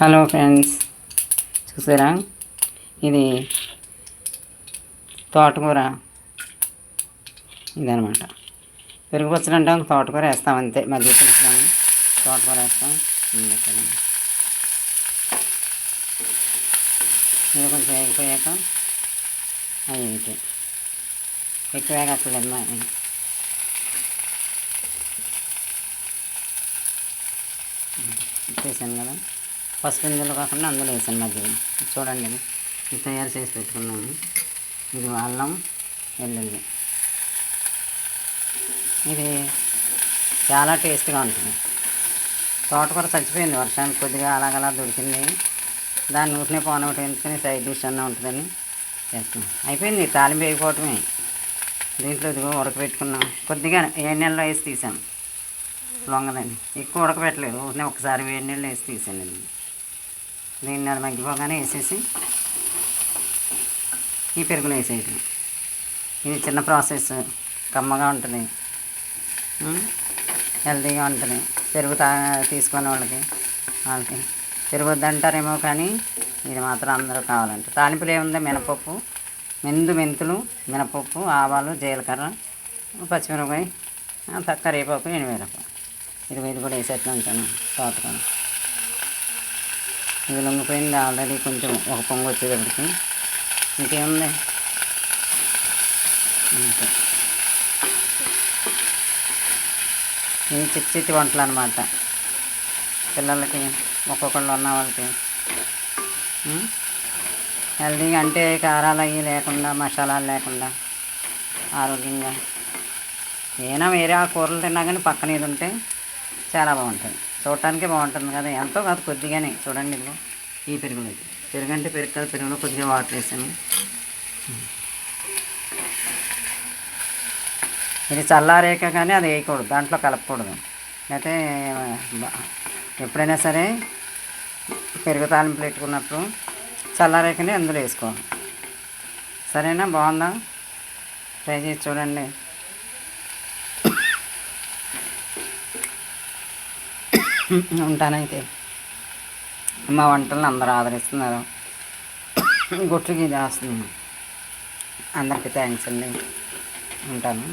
Hello friends, చూసారా? ఇది తోటకూర. ఇదనమాట పెరుగు పచ్చడి అంటాం. తోటకూర వేస్తాం అంతే. మళ్ళీ పులుసులను తోటకూర వేస్తాం. ఇది కొంచెం వేగిపోయాక అవి ఎక్కువ వేగట్లేదమ్మా. వేసాను కదా, పసుపు ఇందులో కాకుండా అందులో వేసాను మధ్య. చూడండి, ఇది తయారు చేసి పెట్టుకున్నాను. ఇది అల్లం వెల్లుల్లి. ఇది చాలా టేస్ట్గా ఉంటుంది. తోటకూర చచ్చిపోయింది వర్షానికి, కొద్దిగా అలాగలా దొరికింది. దాన్ని ఊరినే పోన ఒకటి ఎంచుకొని సైడ్ డిష్ అన్న ఉంటుందని చేస్తున్నాం. అయిపోయింది, తాలింపు వేయకపోవటమే. దీంట్లో ఇదిగో ఉడకబెట్టుకున్నాం. కొద్దిగా వేడి నీళ్ళలో వేసి తీసాం, లొంగదని. ఎక్కువ ఉడకబెట్టలేదు, ఊరినే ఒకసారి వేడి నీళ్ళు వేసి తీసాను. దీన్ని అది మగ్గిపోగానే వేసేసి ఈ పెరుగులో వేసేయటం. ఇది చిన్న ప్రాసెస్, కమ్మగా ఉంటుంది, హెల్తీగా ఉంటుంది. పెరుగు తీసుకునే వాళ్ళకి పెరుగు వద్దంటారేమో, కానీ ఇది మాత్రం అందరూ కావాలంటే. తాలింపులు ఏముంది, మినపప్పు, మెంతులు, మినపప్పు, ఆవాలు, జీలకర్ర, పచ్చిమిరపకాయ, కరివేపాకు, ఎండుమిరపకాయ. ఇది కూడా వేసేట్టు ఉంటాను. తోటకూర ఇది లొంగిపోయింది ఆల్రెడీ, కొంచెం ఒక పొంగు వచ్చేటప్పటికి. ఇంకేముంది, అంతే. ఇవి చిట్టి వంటలు అన్నమాట. పిల్లలకి, ఒక్కొక్కళ్ళు ఉన్న వాళ్ళకి హెల్తీగా, అంటే కారాలు అవి లేకుండా, మసాలాలు లేకుండా ఆరోగ్యంగా. ఏమైనా వేరే ఆ కూరలు తిన్నా కానీ పక్కన ఇది ఉంటే చాలా బాగుంటుంది. చూడటానికే బాగుంటుంది కదా, ఎంతో కాదు, కొద్దిగానే. చూడండి, ఇదిగో ఈ పెరుగులో, పెరుగు అంటే పెరుగు కాదు, పెరుగులో కొద్దిగా వాటర్ వేసాను. ఇది చల్లారేక కానీ అది వేయకూడదు, దాంట్లో కలపకూడదు. అయితే ఎప్పుడైనా సరే పెరుగు తాలింపులు పెట్టుకున్నప్పుడు చల్లారేకనే అందులో వేసుకోవాలి. సరేనా? బాగుందా? ట్రై చేసి చూడండి. ఉంటానైతే. మా వంటలను అందరూ ఆదరిస్తున్నారు, గుట్లకి ఇది వస్తుంది. అందరికీ థ్యాంక్స్ అండి. ఉంటాను.